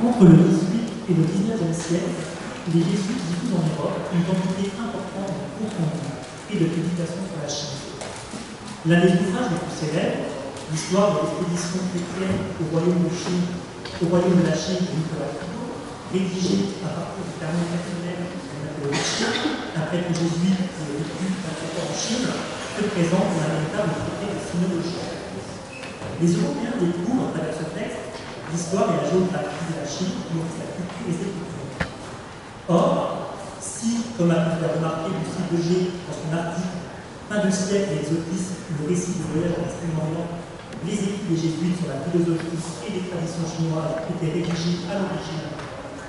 Entre le XVIII et le XIXe siècle, les jésuites diffusent en Europe une quantité importante de comptes rendus et de publications sur la Chine. L'un des ouvrages les plus célèbres, l'histoire de l'expédition chrétienne au royaume de la Chine de Nicolas Pigot, rédigé à partir du carnet personnel de Napoléon, un prêtre jésuite qui a vécu en Chine, se présente dans un véritable traité de sinologie. Les Européens découvrent à travers ce texte l'histoire et la géographie de la Chine, qui nourrissent la culture et ses coutumes. Or, si, comme a pu faire remarquer Lucien Beger dans son article Fin de siècle et exotisme, le récit du voyage en Extrême-Orient, les écrits des jésuites sur la philosophie et les traditions chinoises étaient rédigés à l'origine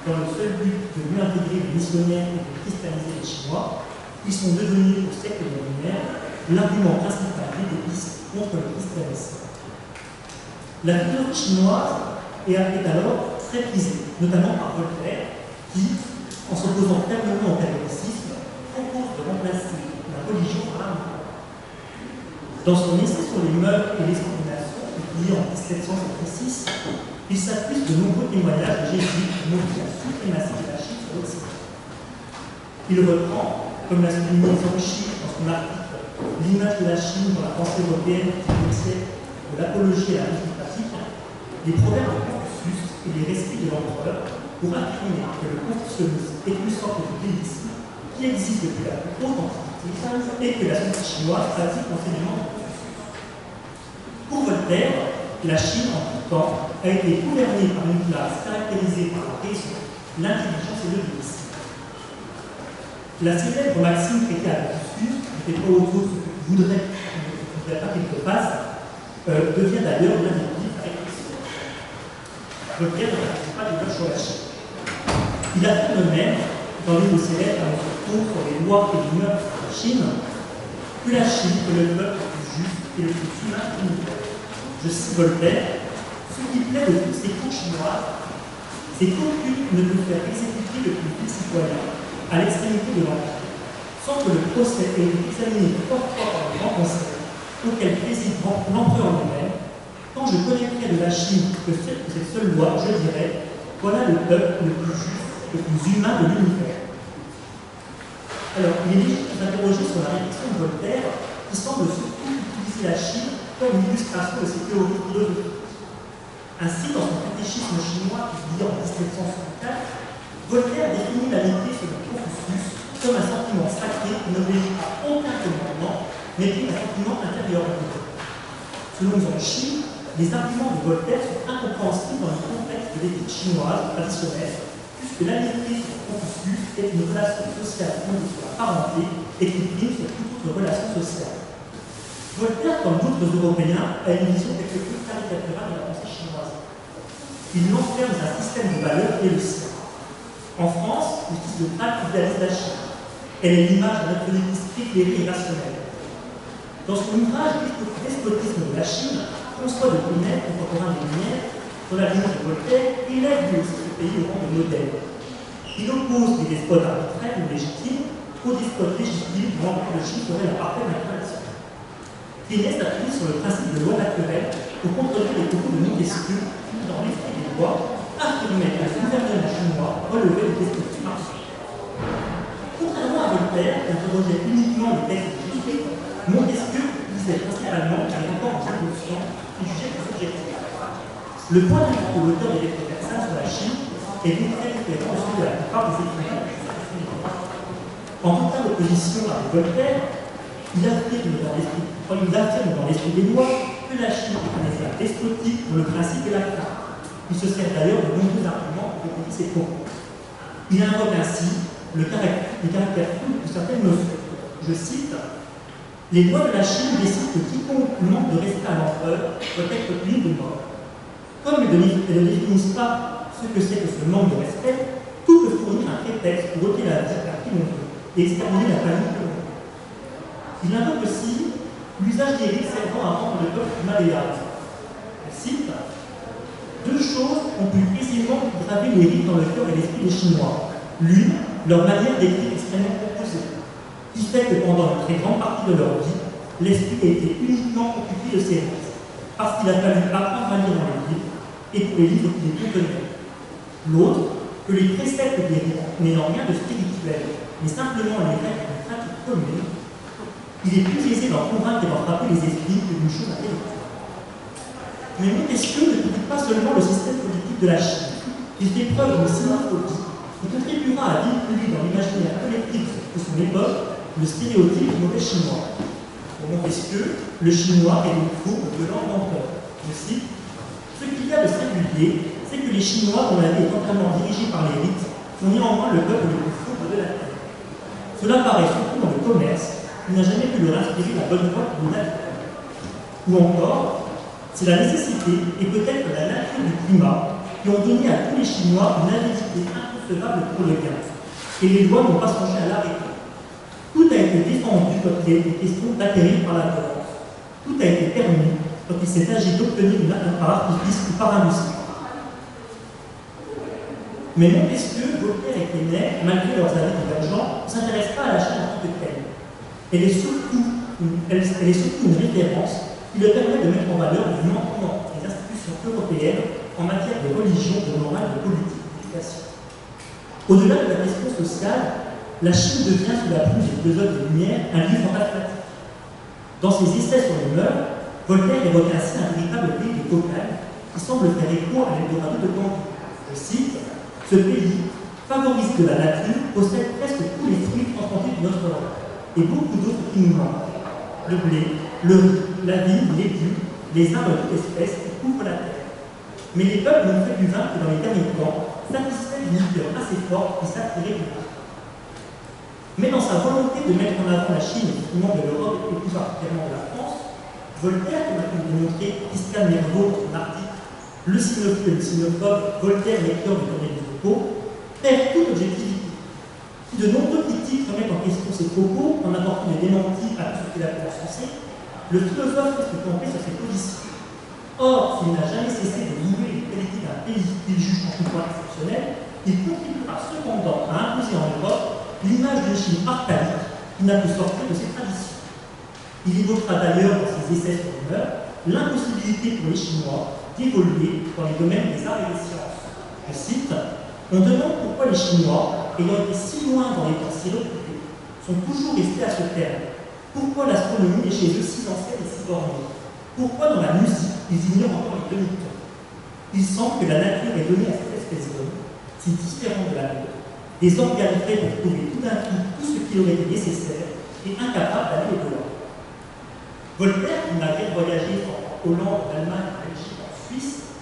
dans le seul but de mieux intégrer les missionnaires et de christianiser les Chinois, ils sont devenus au siècle des Lumières l'argument principal des dépistes contre le christianisme. La philosophie chinoise est alors très prisée, notamment par Voltaire, qui, en s'opposant fermement au catholicisme, propose de remplacer la religion par la morale. Dans son essai sur les mœurs et les discriminations, publié en 1756, il s'appuie de nombreux témoignages de jésuites qui montrent la suprématie de la Chine sur l'Occident. Il reprend, comme l'a souligné Zhangxi dans son article L'image de la Chine dans la pensée européenne du XIXe siècle, de l'apologie à la vie pratique, les proverbes de Confucius et les récits de l'empereur pour affirmer que le confucianisme est une sorte de déisme qui existe depuis la plus haute antiquité et que la société chinoise pratique l'enseignement de Confucius. Pour Voltaire, la Chine, en tout temps, a été gouvernée par une classe caractérisée par la raison, l'intelligence et le déisme. La célèbre maxime prêtée à Confucius, qui n'était pas autre chose que tu voudrais pas qu'il te fasse, devient d'ailleurs l'un des livres avec l'histoire. Voltaire ne pratique pas de gauche sur la Chine. Il affirme même, dans l'une de ses lettres à notre cours sur les lois et les mœurs de la Chine, que la Chine est le peuple le plus juste et le plus humain de l'univers. Je cite Voltaire, ce qui plaît de toutes ces cours chinoises, c'est qu'aucune ne peut faire exécuter le plus vil citoyen à l'extrémité de l'empire, sans que le procès ait été examiné 3 fois par le grand conseil, auquel préside l'empereur lui-même. Quand je connaîtrais de la Chine que cette seule loi, je dirais, voilà le peuple le plus juste, le plus humain de l'univers. Alors, il est légitime de s'interroger sur la réflexion de Voltaire, qui semble surtout utiliser la Chine comme une illustration de ses théories philosophiques. Ainsi, dans son catéchisme chinois publié en 1764, Voltaire définit l'amitié selon Confucius comme un sentiment sacré qui n'obéit à aucun commandement, mais qui est un sentiment intérieur de l'homme. Selon Zhangxi, les arguments de Voltaire sont incompréhensibles dans le contexte de l'éthique chinoise traditionnelle, puisque l'amitié sur Confucius est une relation sociale fondée sur la parenté et qui prime sur toute autre relation sociale. Voltaire, comme d'autres Européens, a une vision quelque peu caricaturale de la pensée chinoise. Il l'enferme dans un système de valeurs qui est le sien. En France, le fils de Prague idéalise la Chine. Elle est l'image d'un autonomisme éclairé et rationnel. Dans son ouvrage Despotisme de la Chine, François de Pinel, contemporain des Lumières, dans la ligne de Voltaire, élève lui aussi ce pays au rang de modèle. Il oppose les despotes arbitraires ou légitimes aux despotes légitimes dont l'empire de Chine serait la parfaite incarnation. Pinel s'appuie sur le principe de loi naturelle pour contredire les propos de Montesquieu qui, dans l'esprit des lois, affirmait que le gouvernement chinois relevait du despotisme absolu. Contrairement à Voltaire, qui interrogeait uniquement les textes jésuites, Montesquieu disait principalement les rapports entre conscients qui jugeait plus objectifs. Le point de vue de l'auteur des lettres persanes sur la Chine est donc très différent de celui de la plupart des écrivains. En totale opposition avec Voltaire, il affirme dans l'esprit des lois que la Chine est un État despotique dont le principe est la crainte. Il se sert d'ailleurs de nombreux arguments pour défendre ses propos. Il invoque ainsi le caractère flou de certaines notions. Je cite, « Les lois de la Chine décident que quiconque manque de respect à l'empereur doit être puni de mort. Comme elles ne définissent pas ce que c'est que ce manque de respect, tout peut fournir un prétexte pour ôter la vie à qui l'on veut et exterminer la famille que l'on veut. » Il invoque aussi l'usage des rites servant à rendre le peuple malléable. Je cite, « Deux choses ont pu aisément graver les rites dans le cœur et l'esprit des Chinois. L'une, leur manière d'écrire extrêmement composée, qui fait que pendant une très grande partie de leur vie, l'esprit a été uniquement occupé de ces rites, parce qu'il a fallu apprendre à lire dans les livres et pour les livres qui les contenaient. L'autre, que les préceptes des rites n'ayant rien de spirituel, mais simplement les règles d'une pratique commune, il est plus aisé d'en convaincre et d'en frapper les esprits que d'une chose intellectuelle. Mais Montesquieu ne critique pas seulement le système politique de la Chine. Il fait preuve d'une sinophobie qui contribuera à véhiculer dans l'imaginaire collectif de son époque le stéréotype du mauvais chinois. Pour Montesquieu, le chinois est une fourbe de langue menteur. Je cite: ce qu'il y a de singulier, c'est que les Chinois, dont la vie est entièrement dirigée par les rites, sont néanmoins le peuple le plus fourbe de la terre. Cela paraît surtout dans le commerce, qui n'a jamais pu leur inspirer la bonne voie pour naturelle. Ou encore, c'est la nécessité et peut-être la nature du climat qui ont donné à tous les Chinois une avidité inconcevable pour le gain. Et les lois n'ont pas songé à l'arrêter. Tout a été défendu quand il a été question d'acquérir par la violence. Tout a été permis quand il s'est agi d'obtenir une atteinte par artifice ou par un musique. Mais Montesquieu, Voltaire et Quesnay, malgré leurs avis divergents, ne s'intéressent pas à la Chine en tant que telle. Elle est surtout une référence qui leur permet de mettre en valeur le manquement des institutions européennes en matière de religion, de morale, de politique, d'éducation. Au-delà de la question sociale, la Chine devient, sous la plume des philosophes des Lumières, un lieu fantasmatique. Dans ses essais sur les mœurs, Voltaire évoque ainsi un véritable pays de cocagne qui semble faire écho à l'Eldorado de Cancun. Je cite: ce pays, favorisé de la nature, possède presque tous les fruits transportés de notre Europe, et beaucoup d'autres qui nous manquent. Le blé, le riz, la vigne, les légumes, les arbres de toute espèce qui couvrent la terre. Mais les peuples n'ont fait du vin que dans les derniers temps, satisfaits d'une liqueur assez forte qui s'attirait du vin. Mais dans sa volonté de mettre en avant la Chine et le de l'Europe et plus particulièrement de la France, Voltaire, comme a pu le démontrer Christian Mervault dans son article Le cynophile et le cynophobe, Voltaire, lecteur de Corneille des propos, perd toute objectivité. Si de nombreux critiques remettent en question ses propos en apportant des démentis à tout ce qu'il a pu encenser, le philosophe reste campé sur ses positions. Or, s'il n'a jamais cessé de louer les qualités d'un pays qu'il juge en tout point exceptionnel, il contribuera cependant à imposer en Europe l'image d'une Chine archaïque qui n'a pu sortir de ses traditions. Il évoquera d'ailleurs dans ses essais sur les mœurs l'impossibilité pour les Chinois d'évoluer dans les domaines des arts et des sciences. Je cite: on demande pourquoi les Chinois, ayant été si loin dans les temps si reculés, sont toujours restés à ce terme. Pourquoi l'astronomie est chez eux si ancienne et si bornée? Pourquoi dans la musique, ils ignorent encore les demi-tons? Il semble que la nature ait donné à cette espèce d'homme, si différent de la nôtre, des organes faits pour trouver tout d'un coup tout ce qui aurait été nécessaire et incapable d'aller au-delà. Voltaire, qui malgré voyager en Hollande, en Allemagne, en Belgique, en Suisse,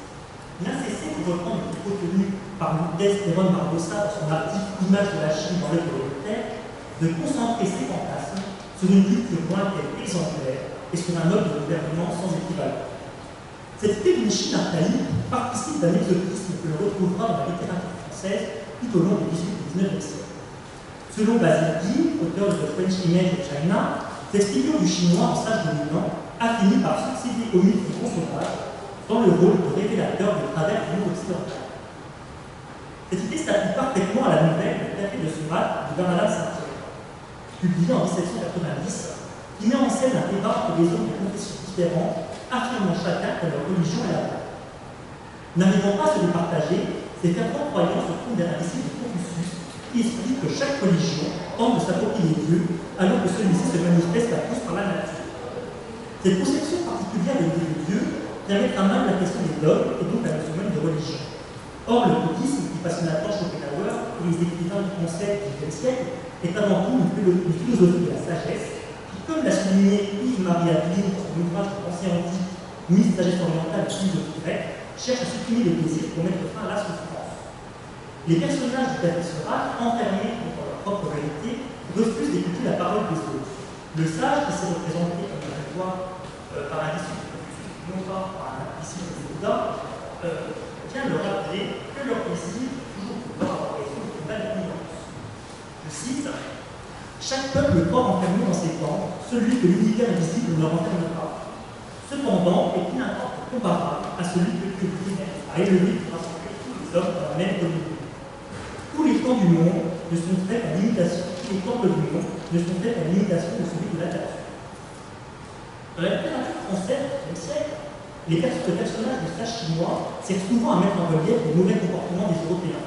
n'a cessé de reprendre le propos tenu par Lourdes Néron Barbosa dans son article Image de la Chine dans l'œuvre de Voltaire, de concentrer ses fantasmes sur une culture lointaine exemplaire et sur un mode de gouvernement sans équivalent. Cette idée d'une Chine archaïque participe d'un exotisme que l'on retrouvera dans la littérature française tout au long du XVIIIe et XIXe siècle. Selon Basil Guy, auteur de The French Image of China, cette figure du chinois en sage dominant a fini par succéder au mythe du grand sauvage dans le rôle de révélateur de travers du monde occidental. Cette idée s'applique parfaitement à la nouvelle Le Café de Sumatra de Bernard Saint-Pierre, publiée en 1790, qui met en scène un débat entre des hommes de confessions différentes, affirmant chacun que leur religion est la bonne. N'arrivant pas à se départager, ces fervents croyants se tournent vers un disciple de Confucius qui explique que chaque religion tente de s'approprier Dieu alors que celui-ci se manifeste à tous par la nature. Cette conception particulière de l'idée de Dieu vient mettre à mal la question des dogmes et donc la notion même de religion. Or, le bouddhisme, qui passionnait Schopenhauer et les écrivains du XIe et XXe siècle, est avant tout une philosophie de la sagesse qui, comme l'a souligné Yves-Marie Adeline dans son ouvrage de l'Ancien Antique, Mise sagesse orientale et philosophie grecque, cherche à supprimer les plaisirs pour mettre fin à la souffrance. Les personnages du Café Sumatra, enfermés dans leur propre réalité, refusent d'écouter la parole des autres. Le sage, qui s'est représenté comme un pouvoir par un disciple de Confucius, non pas par un disciple de Bouddha, vient leur rappeler que leur plaisir est toujours pouvoir avoir raison de combat d'ignorance. Je cite: chaque peuple croit enfermé dans ses temps celui que l'univers invisible ne renferme pas. Cependant, est n'importe comparable à celui que Dieu lui-même a élevé pour rassembler tous les hommes dans la même communauté. Tous les temps du monde ne sont faits à l'imitation, tous les temples du monde ne sont faits à l'imitation de celui de la nature. Dans la littérature française du XXe siècle, le personnage du sage chinois sert souvent à mettre en relief les mauvais comportements des Européens.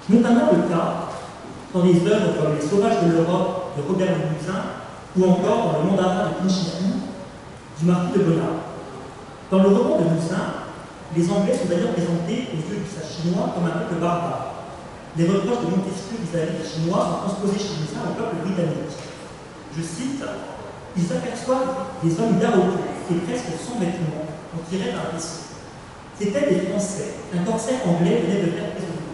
Notamment le cas dans des œuvres comme Les Sauvages de l'Europe de Robert Limousin ou encore dans Le Mandarin de Kinshifu du marquis de Bonnard. Dans le roman de Moussin, les Anglais sont d'ailleurs présentés aux yeux du sage chinois comme un peuple barbare. Les reproches de Montesquieu vis-à-vis des Chinois sont transposés chez Moussin au peuple britannique. Je cite, « Ils aperçoivent des hommes garrotés et presque sans vêtements, on tirait un vaisseau. C'étaient des Français, un corsaire anglais venait de faire prisonnier.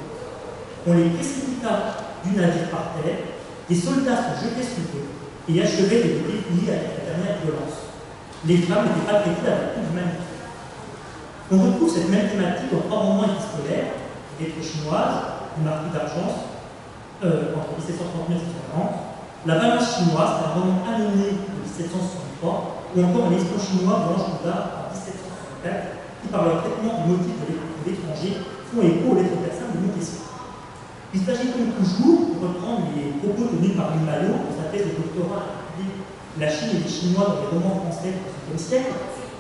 On les précipita du navire par terre, des soldats se jetaient sur eux et achevaient de les dépouiller avec la dernière violence. Les femmes n'étaient pas traitées avec toute humanité. » On retrouve cette même thématique dans 3 romans épistolaires, Lettres chinoises, Le Marquis d'Argence, entre 1739 et 1740, La balance chinoise, c'est un roman anonyme de 1763, ou encore L'espion chinois de Blanche Boudard en 1764, qui, par leur traitement du motif de l'étranger, font écho aux lettres persanes de Montesquieu. Il s'agit comme toujours de reprendre les propos tenus par Louis Maillot dans sa thèse de doctorat intitulée La Chine et les Chinois dans les romans français du XVIIe siècle,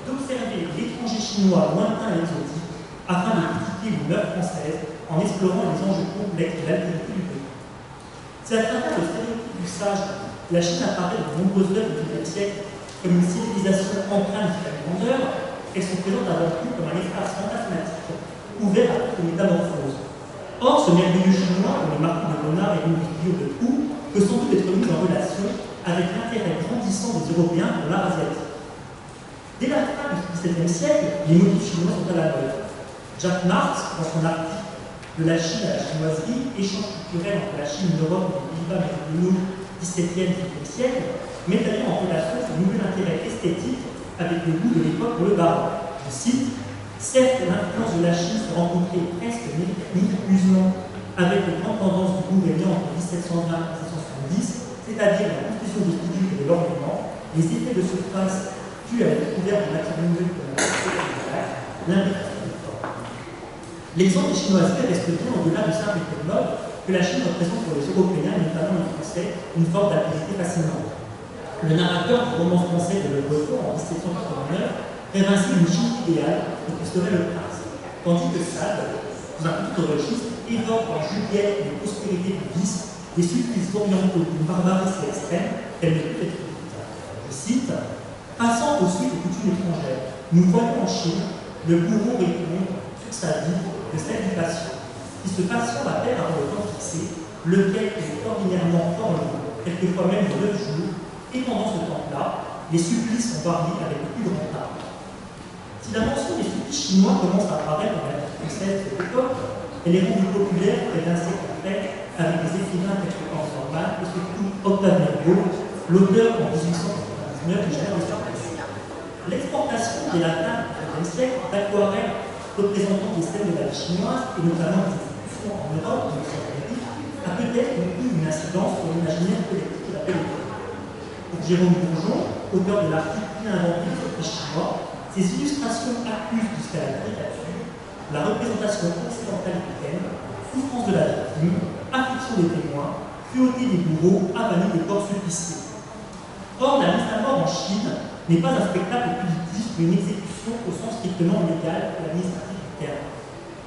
d'observer l'étranger chinois lointain et exotique afin de critiquer les mœurs françaises en explorant les enjeux complexes de l'altérité du pays. C'est à travers le stéréotype du sage que la Chine apparaît dans de nombreuses œuvres du XVIIe siècle comme une civilisation empreinte de grandeur, qu'elle se présente avant tout comme un espace fantasmatique ouvert à toute métamorphose. Or, ce merveilleux chinois, comme le marquis de Bonnard et Louis Guillaume de Proux, peut sans doute être mis en relation avec l'intérêt grandissant des Européens pour l'art asiatique. Dès la fin du XVIIe siècle, les motifs chinois sont à la mode. Jack Marx, dans son article De la Chine à la chinoiserie, échange culturel entre la Chine, l'Europe et les Pays-Bas méridionaux XVIIe et XVIIIe siècle, met d'ailleurs en relation ce nouvel intérêt esthétique avec le goût de l'époque pour le baroque. Je cite, « Certes, l'influence de la Chine se rencontrait presque miraculeusement avec les grandes tendances du goût régnant entre 1720 et 1770, c'est-à-dire la confusion des figures et de l'ornement, les effets de surface dus à la découverte de matières nouvelles comme la l'invitation de forme. » L'exemple des chinoiseries reste bien au-delà du simple effet de mode que la Chine représente pour les Européens, et notamment les Français, une forme d'activité fascinante. Le narrateur du roman français de Le Breton en 1789 rêve ainsi une Chine idéale qui serait le prince, tandis que Sade, dans un autre registre, évoque en Juliette les prospérités du vice, des supplices orientaux d'une barbarie si extrême qu'elle ne peut être évitable. Je cite, « Passant ensuite aux coutumes étrangères, nous voyons en Chine le bourreau répondre sur sa vie de cette passion, qui se patient à terre avant le temps fixé, lequel est ordinairement fort long, quelquefois même de 9 jours, et pendant ce temps-là, les supplices sont variés avec le plus grand art. » Si la mention des supplices chinois commence à apparaître dans la vie française de cette époque, elle est rendue populaire près d'un siècle après avec des écrivains tels que Hans Norman et surtout Octave Mirbeau, l'auteur en 1899 du Général de Sarkozy. L'exportation des latins du XXe siècle d'aquarelles représentant des scènes de la vie chinoise et notamment des institutions en Europe et en Amérique a peut-être eu une incidence sur l'imaginaire collectif de la belle époque. Pour Jérôme Bourgeon, auteur de l'article Inventé des supplices chinois, ces illustrations accusent jusqu'à la caricature la représentation occidentale africaine, souffrance de la victime, affliction des témoins, cruauté des bourreaux, avanie des corps suppliciés. Or, la mise à mort en Chine n'est pas un spectacle punitif, mais une exécution au sens strictement légal et administratif du terme.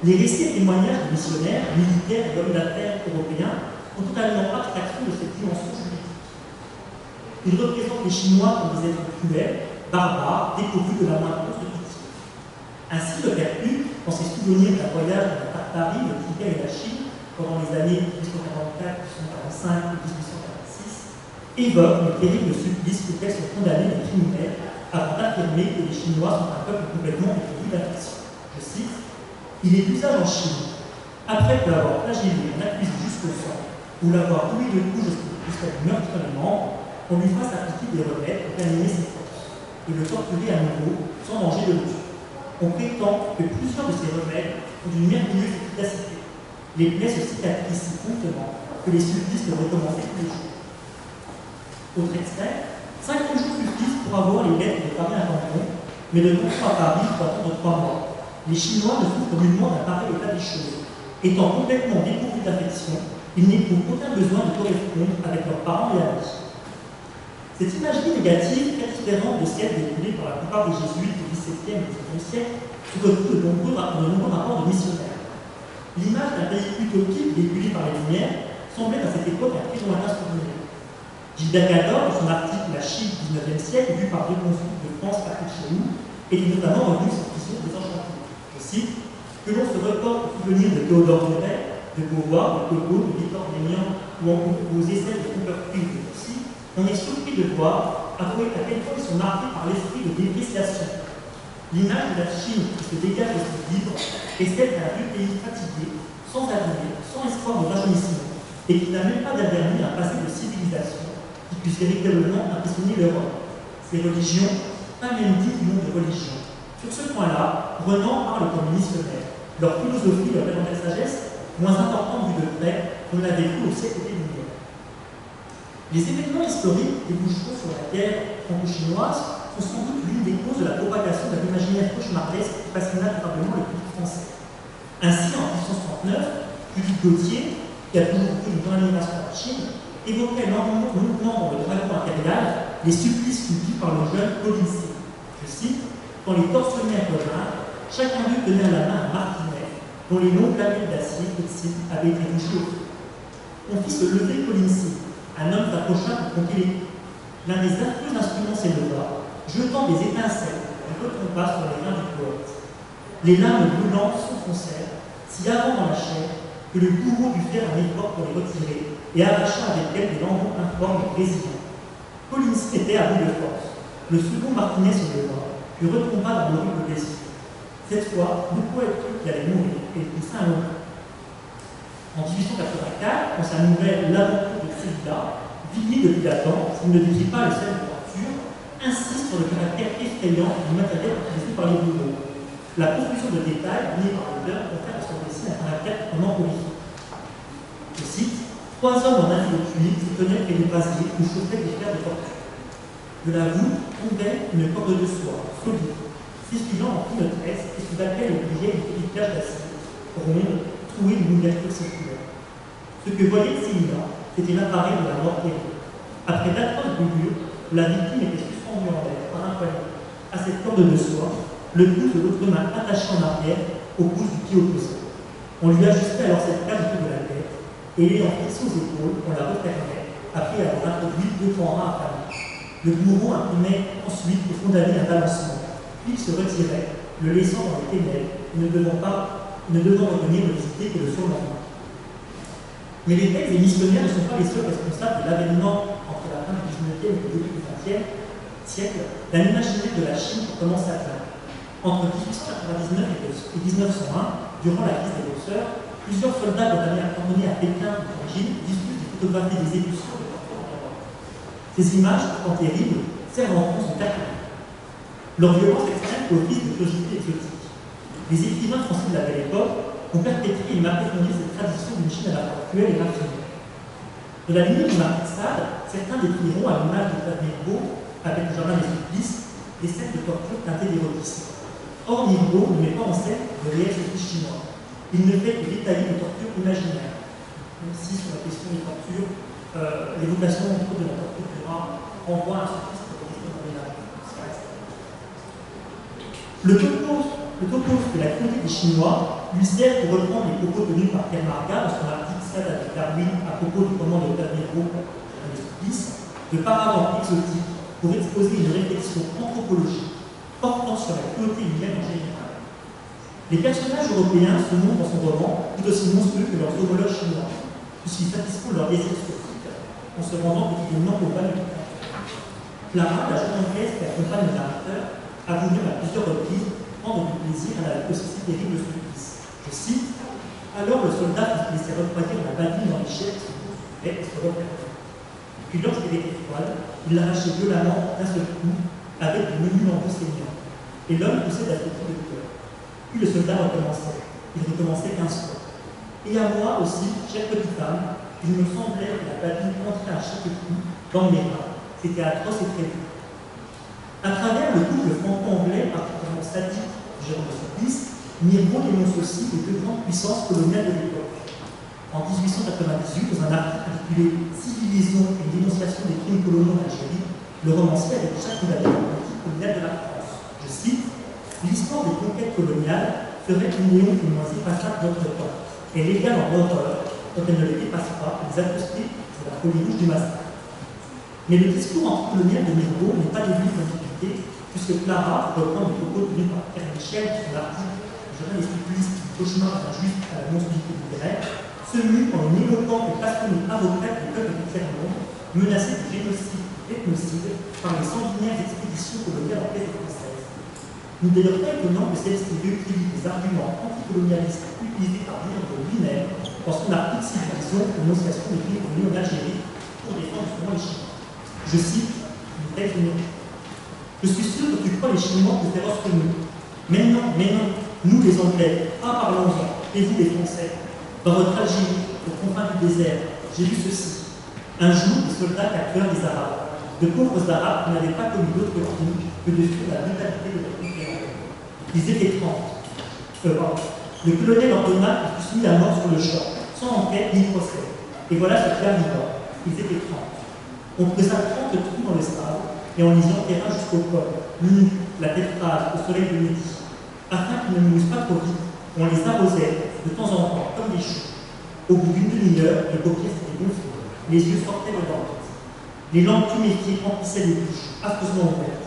Les récits et témoignages de missionnaires, militaires et hommes d'affaires européens ont totalement abstraction de cette dimension juridique. Ils représentent les Chinois comme des êtres cruels, barbares, dépourvus de la moindre once de pitié. Ainsi, le père Hugues, dans ses souvenirs d'un voyage dans la Tartarie, le Tibet et la Chine, pendant les années 1844, 1845 et 1846, évoque les terribles supplices auxquels sont condamnés les criminels avant d'affirmer que les Chinois sont un peuple complètement dépourvu d'affection. Je cite, « Il est d'usage en Chine, après l'avoir flagellé, on accuse jusqu'au sang, ou l'avoir roué de coups jusqu'à du meurtrement, on lui fasse appliquer des remèdes pour terminer ses forces, et le torturer à nouveau sans danger de le tuer. On prétend que plusieurs de ces remèdes ont d'une merveilleuse efficacité. Les plaies se cicatrisent si promptement que les supplices peuvent recommencer tous les jours. » Autre extrait, 50 jours suffisent pour avoir les lettres de Paris à Canton, mais de Canton à Paris il faut attendre 3 mois. Les Chinois ne souffrent nullement d'un pareil état des choses. Étant complètement dépourvus d'affection, ils n'éprouvent aucun besoin de correspondre avec leurs parents et amis. Cette imagerie négative, très différente de celle véhiculée par la plupart des jésuites du XVIIe et XVIIIe siècle, se retrouve de nombreux rapports de missionnaires. L'image d'un pays utopique véhiculé par les Lumières semblait à cette époque un très lointain souvenir. Gilbert Gador, dans son article La Chine du XIXe siècle, vu par deux consuls de France, Patrick Chéhou, est notamment revenu cette vision désenchantée. Je cite: que l'on se reporte au souvenir de Théodore Duret, de Beauvoir, de Coco, de Victor Démian ou aux essais de Cooperfield de Lucie, on est surpris de voir à quel point ils sont marqués par l'esprit de dépréciation. L'image de la Chine qui se dégage de ce livre est celle d'un vieux pays fatigué, sans avenir, sans espoir de rajeunissement, et qui n'a même pas d'avenir à passer de civilisation qui puisse véritablement impressionner l'Europe. Ces religions, pas même dit du nom de religion. Sur ce point-là, Renan parle comme missionnaire. Leur philosophie, leur élémentaire sagesse, moins importante vue de près qu'on l'avait cru au siècle des Lumières. Les événements historiques déboucheront sur la guerre franco-chinoise sont sans doute l'une des causes de la propagation d'un imaginaire cauchemardesque qui passionna durablement le public français. Ainsi, en 1839, Judith Gauthier, qui a toujours eu une grande admiration pour la Chine, évoquait longuement dans le Dragon impérial les supplices subis par le jeune Coligny. Je cite: quand les tortionnaires revinrent, chacun d'eux tenait à la main un martinet dont les longues lamelles d'acier flexible avaient été bouchées au feu. On fit se lever Coligny. Un homme s'approcha pour compter les coups. L'un des affreux instruments s'éleva, jetant des étincelles qui retomba sur les mains du poète. Les larmes brûlantes s'enfoncèrent, si avant dans la chair, que le bourreau dut faire un effort pour les retirer et arracha avec elles des lambeaux informes et brésiliens. Coligny était à bout de force. Le second martinet se leva, puis retomba dans l'horrible blessure. Cette fois, le poète crut qu'il allait mourir et il poussa un long cri. En 1884, quand sa nouvelle L'aventure de Frida, Villiers de Pilatan, s'il ne décrit pas les scènes de torture, insiste sur le caractère effrayant du matériel utilisé par les bourreaux. La confusion de détails donnée par l'auteur confère à son récit un caractère vraiment prolifique. Je cite: 3 hommes en habit de tunique se tenaient près du brasier où chauffaient des fers de torture. De la voûte tombait une corde de soie, solide, s'essuyant en fine tresse et sous laquelle il brillait une petite cage d'acier, ronde, trouée d'une ouverture circulaire. Ce que voyait Célia, c'était l'appareil de la mort terrible. Après d'atroces brûlures, la victime était suspendue en l'air par un poignet. À cette corde de soie, le pouce de l'autre main attaché en arrière au pouce du pied opposé. On lui ajustait alors cette cage autour de la tête, et l'ayant fixée aux épaules, on la refermait, après avoir introduit 2 pans à famille. Le bourreau imprimait ensuite au fond d'année un balancement, puis il se retirait, le laissant dans les ténèbres, ne devant revenir le visiter que le surlendemain. Mais les textes des missionnaires ne sont pas les seuls responsables de l'avènement entre la fin du XIXe et le début du XXe siècle d'un imaginaire de la Chine qui commence à atteindre. Entre 1899 et 1901, durant la crise des boxeurs, plusieurs soldats abandonnés à Pékin d'origine diffusent des photographies des exécutions de torture en Europe. Ces images, pourtant terribles, servent en France de tactique. Leur violence extrême office de curiosité exotique. Les écrivains français de la belle époque ont perpétré et approfondi cette tradition d'une Chine à la fois cruelle et raffinée. De la lignée du Marquis de Sade, certains décriront à l'image de Mirbeau, avec le jardin des supplices, des scènes de torture teintées d'érotisme. Or, Mirbeau ne met pas en scène de réels supplices chinois. Il ne fait que détailler les tortures imaginaires. Même si, sur la question des tortures, l'évocation de la torture renvoie à un supplice pour les questions de la. Le topos de la chronique des Chinois lui sert pour reprendre les propos tenus par Pierre Marga dans son article Sade avec Darwin à propos du roman de Mirbeau, les supplices, de paravent exotique pour exposer une réflexion anthropologique portant sur la cruauté humaine en général. Les personnages européens se montrent dans son roman tout aussi monstrueux que leurs homologues chinois, puisqu'ils satisfont leurs désirs sceptiques en se rendant quotidiennement compagnes du temps. Clara, la jeune anglaise qui accompagne le narrateur, a voulu à plusieurs reprises prendre du plaisir à la vie aussi terrible de supplice. Je cite: alors le soldat qui laissait refroidir la badine dans les chairs et se refermait. Puis lorsqu'elle était froide, il l'arrachait violemment d'un seul coup avec de menus lambeaux saignants. Et l'homme poussait à ce coup de cœur. Puis le soldat recommençait. Il recommençait 15 fois. Et à moi aussi, chère petite femme, il me semblait que la badine entrait à chaque coup dans mes reins. C'était atroce et prévu. À travers le couple franco-anglais particulièrement sadique du genre de supplice, Mirbeau dénonce aussi les 2 grandes puissances coloniales de l'époque. En 1898, dans un article intitulé Civilisation et dénonciation des crimes coloniaux en Algérie, Le romancier avait déjà condamné la politique coloniale de la France. Je cite: l'histoire des conquêtes coloniales ferait une néon et moins effaçable de notre temps. Elle égale en horreur, quand elle ne les dépasse pas, les acoustiques de la folie rouge du massacre. Mais le discours anticolonial de Mirbeau n'est pas devenu une difficulté, puisque Clara, reprend le propos tenu par Pierre Michel dans son article « Je reste plus du cauchemar d'un juif à la monstruosité littéraire », se mue en une éloquente et passionnée avocate du peuple du tiers-monde, menacée de génocide et d'éthnocide par les sanguinaires expéditions coloniales en paix française. Il n'est d'ailleurs pas étonnant que celle-ci réutilise les arguments anticolonialistes utilisés par Mirbeau lui-même dans son article Civilisation, énonciation des crimes commis en Algérie pour défendre justement les Chinois. Je cite une texte de Mirbeau. Je suis sûr que tu crois les Chinois plus féroces que nous. Mais non, nous les Anglais, parlons-en, et vous les Français. Dans votre Algérie, aux confins du désert, j'ai vu ceci. Un jour, des soldats capturent des Arabes, de pauvres Arabes qui n'avaient pas commis d'autre crime que de suivre la brutalité de leur conquérant. Ils étaient 30. Le colonel Antonin fut soumis à mort sur le champ, sans enquête ni procès. Et voilà ce qui arriva. Ils étaient 30. On creusa 30 trous dans le sable, et on les enterra jusqu'au col, nus, la tête rase, au soleil de midi. Afin qu'ils ne mouillent pas trop vite, on les arrosait de temps en temps, comme des choux. Au bout d'une demi-heure, le paupières s'était gonflé, les yeux sortaient de leur tête. Les lampes tuméfiées remplissaient les bouches, affreusement ouvertes.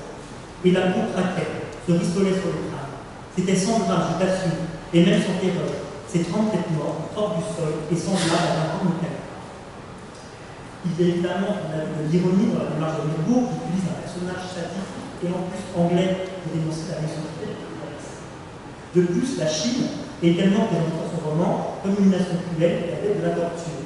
Et la peau craquait, se rissolait sur le crâne. C'était sans grâce, je t'assure, et même sans terreur. Ces 30 têtes mortes, hors du sol, et semblables à un grand mécanique. Il y a évidemment de l'ironie dans la démarche de Mirbeau, qui utilise un personnage sadique et en plus anglais pour dénoncer la méchanceté de l'Est. De plus, la Chine est également présentée dans son roman comme une nation cruelle et avec de la torture.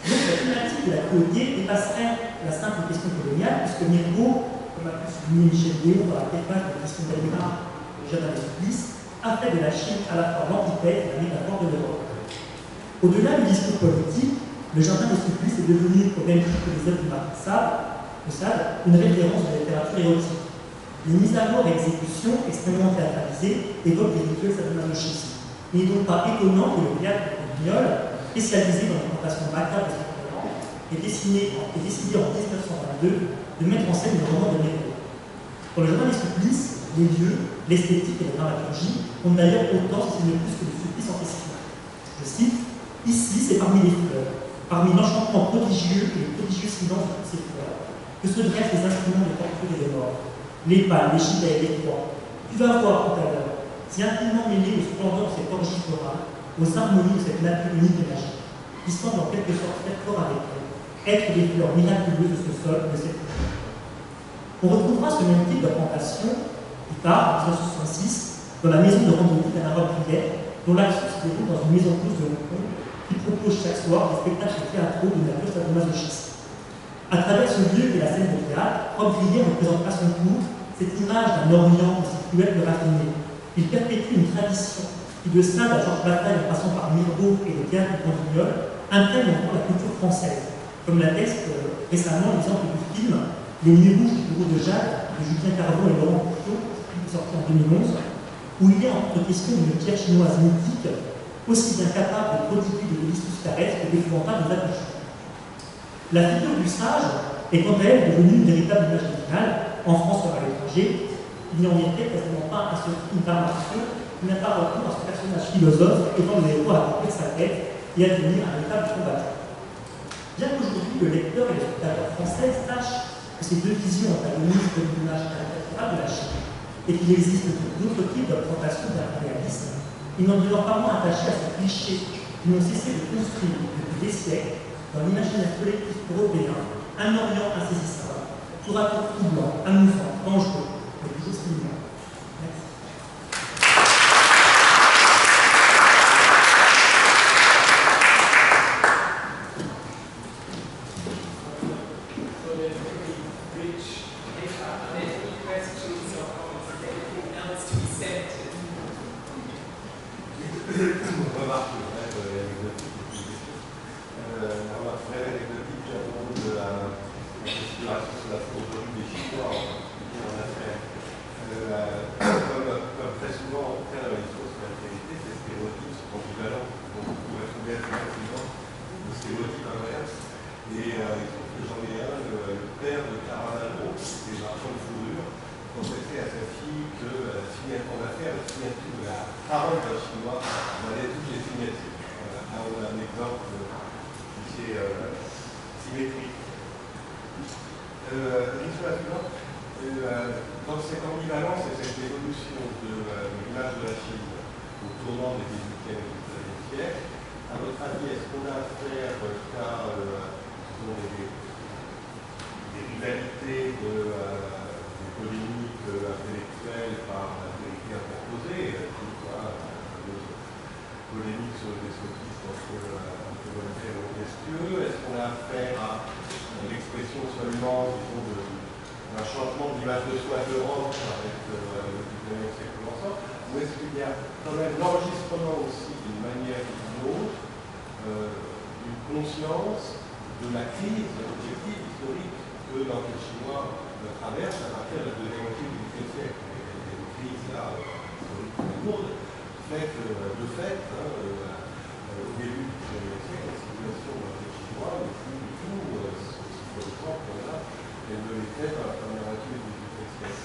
Donc la thématique de la cruauté dépasserait la simple question coloniale, puisque Mirbeau, comme a pu souligner Michel Léon dans la préface de Christian d'Alira, le jardin des supplices, a fait de la Chine à la fois l'antithèse et la métaphore de l'Europe. Au-delà du discours politique, le jardin des supplices est devenu, au même titre que les œuvres du Marquis de Sade, une référence de la littérature érotique. Les mises à mort et exécutions extrêmement théâtralisées évoquent des rituels sadomasochistes. Il n'est donc pas étonnant que le théâtre de Vignol, spécialisé dans les tentations macabres de ce roman, ait décidé en 1922 de mettre en scène le roman de Mirbeau. Pour le jardin des supplices, les lieux, l'esthétique et la dramaturgie ont d'ailleurs autant, si ce n'est plus que le supplice en question. Je cite: ici, c'est parmi les fleurs, parmi l'enchantement prodigieux et le prodigieux silence de toutes ces fleurs, que se dressent les instruments de torture et de mort, les pales, les gibets, les croix. Tu vas voir tout à l'heure, si intimement mêlé aux splendeurs de cette orgie florale, aux harmonies de cette nature unique et magique, qui semble en quelque sorte faire corps avec elle, être les fleurs miraculeuses de ce sol, de cette terre. On retrouvera ce même type d'orientation plus tard, en 1966, dans la maison de randonnée d'Anna Rob-Brière, dont l'action se déroule dans une maison close de Hong Kong, qui propose chaque soir des spectacles théâtraux de nature sadomasochiste. À travers ce lieu et la scène de théâtre, Rob-Brière représente à son tour cette image d'un Orient aussi cruel que raffiné. Il perpétue une tradition qui, de Sade à Georges Bataille en passant par Mirbeau et le théâtre de Vignol, intègre encore la culture française, comme l'atteste récemment l'exemple du film Les Nuits rouges du bureau de Jacques de Julien Carbon et Laurent Couteau, sorti en 2011, où il est entre question d'une pierre chinoise mythique, aussi bien capable de prodiguer de l'histoire caresses que d'épouvantables accouchements. La figure du sage est quant à elle devenue une véritable image originale, en France comme à l'étranger. Il n'y en était quasiment pas un seul film d'art martiaux qui n'a pas recours à ce personnage philosophe étant le héros à accomplir sa quête et à devenir un véritable combattant. Bien qu'aujourd'hui le lecteur et le spectateur français sachent que ces deux visions antagonistes de l'image caricaturale de la Chine et qu'il existe d'autres types de représentation d'un réalisme, ils n'en demeurent pas moins attachés à ce cliché qui n'ont cessé de construire depuis des siècles dans l'imaginaire collectif européen un Orient insaisissable, tour à tour troublant, amusant, dangereux, mais toujours stimulant. Merci. Et j'en ai un, le père de Clara Malraux, qui est marchand de fourrure, confessait à sa fille que on va faire la signature de la parole d'un Chinois, on allait toutes les signatures. Voilà. Là, on a un exemple qui est symétrique. L'histoire suivante, dans cette ambivalence et cette évolution de l'image de la Chine au tournant des 18e et 19e siècles, à votre avis, est-ce qu'on a affaire des rivalités, des polémiques intellectuelles par la vérité interposée, polémique sur le despotisme entre Voltaire et Montesquieu? Est-ce qu'on a affaire à l'expression seulement, disons, d'un changement d'image de soi de l'Europe avec le 19e siècle commençant? Ou est-ce qu'il y a quand même l'enregistrement aussi d'une manière ou d'une autre, une conscience de la crise objective historique que l'Empire chinois traverse à partir de la deuxième moitié du XVIIIe siècle? Et une crise là, historique très lourde, faite de fait, au début du XIXe siècle, la situation de l'Empire chinois n'est plus du tout aussi florissante qu'on a, elle ne l'était dans la première moitié du XVIIIe siècle.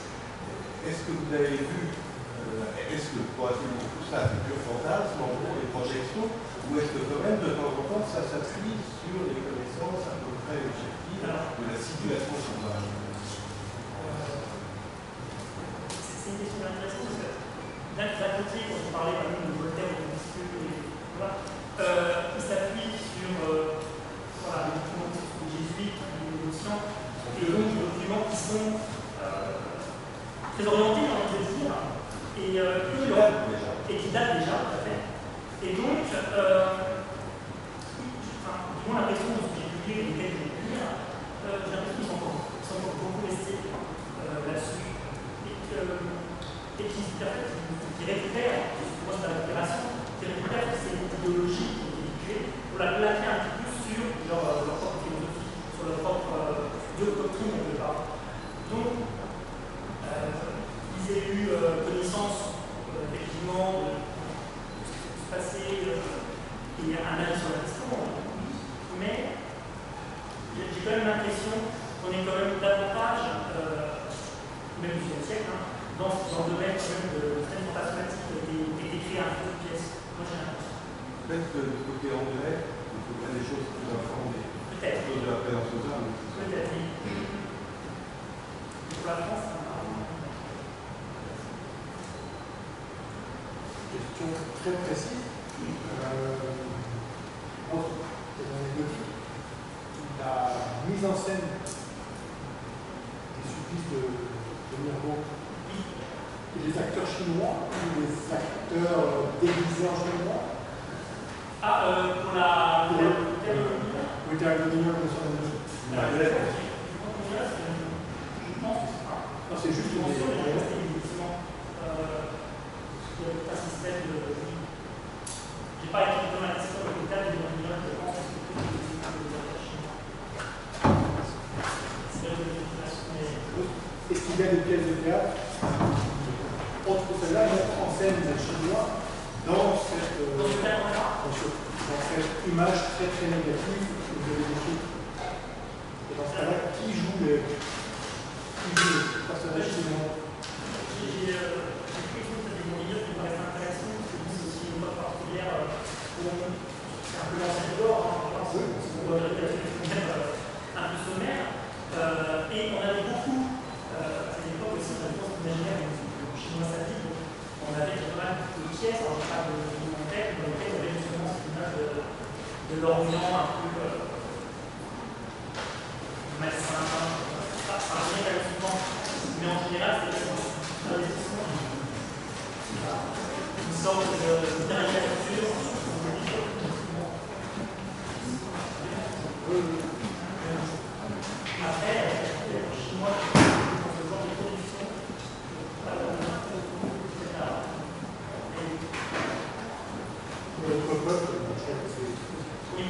Est-ce que vous avez vu, est-ce que pour tout ça, c'est pur fantasme, en gros, les projections, ou est-ce que quand même, de temps en temps, ça s'appuie sur les connaissances à peu près objectives de la situation chinoise? C'est une question intéressante parce que d'un côté, quand on parlait par exemple de Voltaire ou de Montesquieu, il s'appuie sur les documents des jésuites, des négociants, et donc des documents qui sont très orientés, on peut dire, et qui datent déjà, tout à fait. Et donc, du moins l'impression de ce que j'ai publié et lesquels j'ai pu lire, j'ai l'impression qu'ils sont encore beaucoup restés là-dessus. Et qui récupèrent, moi c'est la récupération, qui récupèrent ces idéologies qui ont été véhiculées pour la plaquer un petit peu sur leur propre philosophie, sur leur propre doctrine quelque part. Donc, ils aient eu connaissance effectivement de ce qui se passait, il y a un avis sur la question, mais j'ai quand même l'impression qu'on est quand même davantage, même du XXe siècle, dans le domaine quand même de système fantasmatique qui est écrit à un peu de pièce. Moi j'ai l'impression. Peut-être que du côté anglais, il faudrait des choses plus informées. Peut-être. De la présence aux armes. Peut-être, oui. Pour la France, ça m'a question très précise. La mise en scène des supplices de Mirbeau, les acteurs chinois ou les acteurs déguisés en chinois? pour la Oui, tu as le million de son je pense que c'est pas. Non, c'est juste une un système de. J'ai pas été dans la question de l'hôpital de l'Union, je pense que c'est Est-ce qu'il y a des pièces de théâtre autre que celle-là, mettre en scène des Chinois dans cette image très très négative que vous avez décrite? Et dans ce cas-là, qui joue les personnages chinois? J'ai quelque chose à dire qui me paraît intéressant, parce que c'est aussi une voie particulière pour c'est un peu l'ancien d'or, c'est une voie de un peu sommaire. Et on avait beaucoup, à cette époque aussi, dans le imaginaire chinois sadique, on avait pas mal de pièces, alors je parle de documentaires, dans lesquelles il y avait justement cette image de l'Orient un peu malsain, pas souvent, mais en général, c'est une sorte de caricature. Après, les Chinois, dans ce genre de production, Notre peuple, c'est. oui.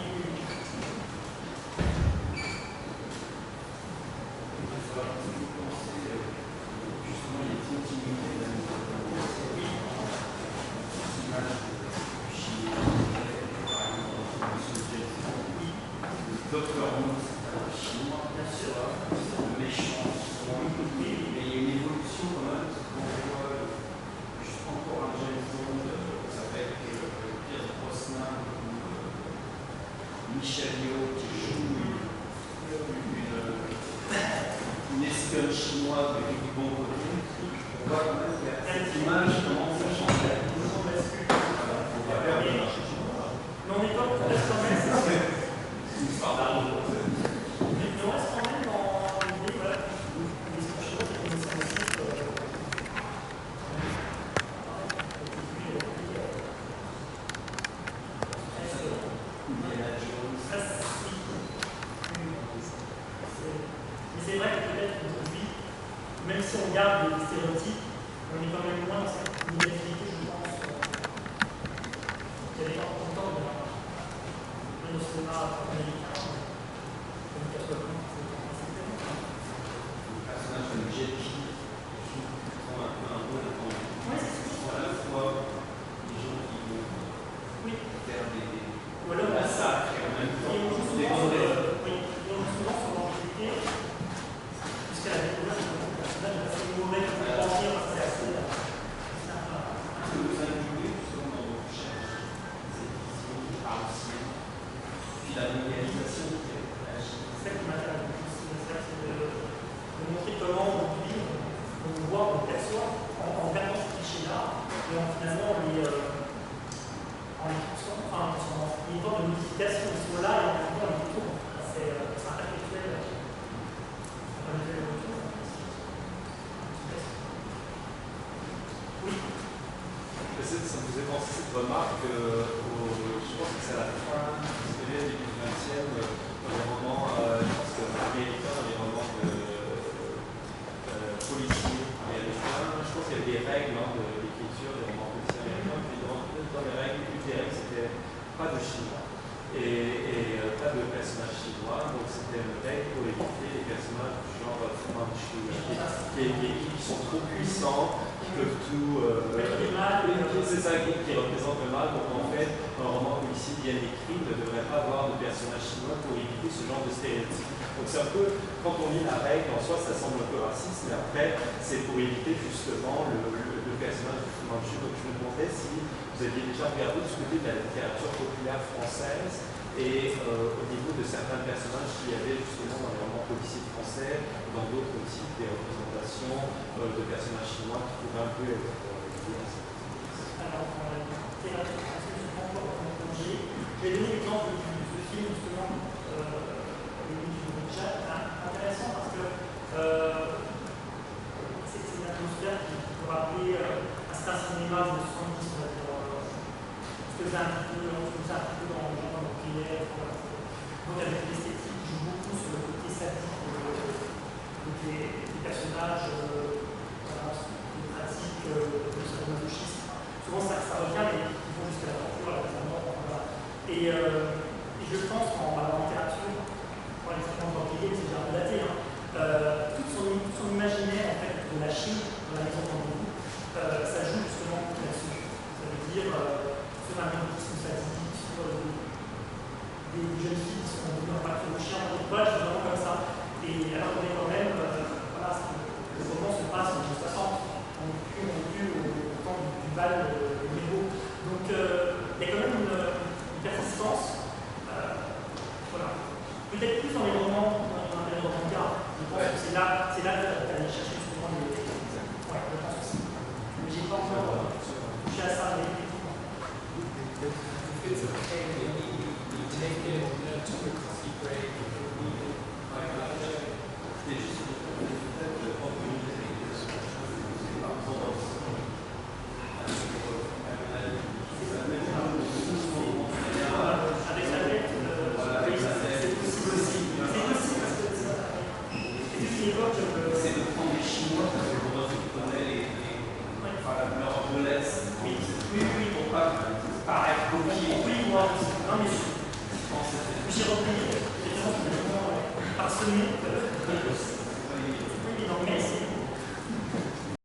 Justement, il est intimidé d'un docteur chinois le méchant, mais il y a une évolution quand même, parce qu'on voit juste encore un James Bond, ça va être Pierce Brosnan ou Michel Yeoh qui joue une espionne chinoise avec du bon côté. On voit quand même que cette image commence à changer. Mais on est pas reste quand même. Mais on reste quand même dans l'idée, voilà, les chinois qui connaissent aussi. Mais c'est vrai que peut-être aujourd'hui, même si on garde les stéréotypes, on est quand même moins dans cette négativité, je pense. Il y avait pas longtemps de au cinéma américain, comme 80, Le personnage de Jet Li, qui prend un peu de temps. oui, c'est ça. À la fois les gens qui vont faire des massacres et en même temps des condamnés. Oui, on joue souvent sur l'ambiguïté, jusqu'à la découverte de ce personnage assez mauvais que vous pensiez, c'est assez sympa. Est-ce que vous incluez justement dans vos recherches cette vision qui parle au cinéma, puis la mondialisation qui est C'est ça qui m'intéresse le plus, c'est de montrer comment aujourd'hui on voit, on perçoit en regardant ce cliché-là, et finalement en les poussant, enfin, il y a une forme de modification de ce là et en même temps on les détourne. C'est un perpétuel retour. Oui. Ça me faisait penser cette remarque, je pense que c'est à la fin du début du XXe, dans les romans, je pense que américains, dans les romans policiers américains, je pense qu'il y avait des règles de l'écriture des romans policiers américains, puis dans les règles, une des règles, c'était pas de chinois et pas de personnages chinois, donc c'était une règle pour éviter les personnages du genre Manchu, qui sont trop puissants, qui peuvent tout. C'est ça qui représente le mal. Donc en fait, un roman policier bien écrit ne devrait pas avoir de personnage chinois pour éviter ce genre de stéréotypes. Donc c'est un peu, quand on lit la règle, en soi ça semble un peu raciste, mais après c'est pour éviter justement le personnage du Fu Manchu. Donc je me demandais si vous aviez déjà regardé du côté de la littérature populaire française et au niveau de certains personnages qu'il y avait justement dans les romans policiers français, dans d'autres types des représentations de personnages chinois qui pourraient un peu être liés à ça. Alors, littérature française, je ne pas encore plongé. Je vais donner l'exemple du film justement, le livre du chat, intéressant parce que c'est une atmosphère qui peut rappeler un certain cinéma de 70, on va dire. Ce que j'ai un petit peu dans le genre de prière. Donc avec l'esthétique qui joue beaucoup sur le côté sadique des personnages, des pratiques de sadomasochisme. Souvent ça revient, mais ils vont jusqu'à la torture, à la mort. Voilà. Et je pense qu'en littérature, pour l'expérience d'Antilles, c'est déjà un peu daté, tout son imaginaire en fait, de la Chine, de la maison d'Andalou, ça joue justement là-dessus. Ça veut dire sur un mécanisme sadique, sur des jeunes filles qui sont devenues un paquet de chiens. Donc voilà, c'est vraiment comme ça. Et alors qu'on est quand même, voilà, le roman se passe en 60, on n'est plus au temps du bal des héros. Donc il y a quand même une persistance. Voilà. Peut-être plus dans les romans, dans les romans gars. Je pense que c'est là d'aller chercher justement les. Ouais, je pense aussi. Mais j'ai pas encore touché à ça, mais effectivement. It's okay, you take it to a coffee break, c'est juste peut-être organiser avec sa tête, c'est possible. C'est possible parce que c'est de prendre les Chinois, parce que pour moi, je connais leur anglaise. Oui, pour pas paraître coquille. Oui, moi, non, mais j'ai repris, j'ai vraiment parsemé. Oui, non, mais c'est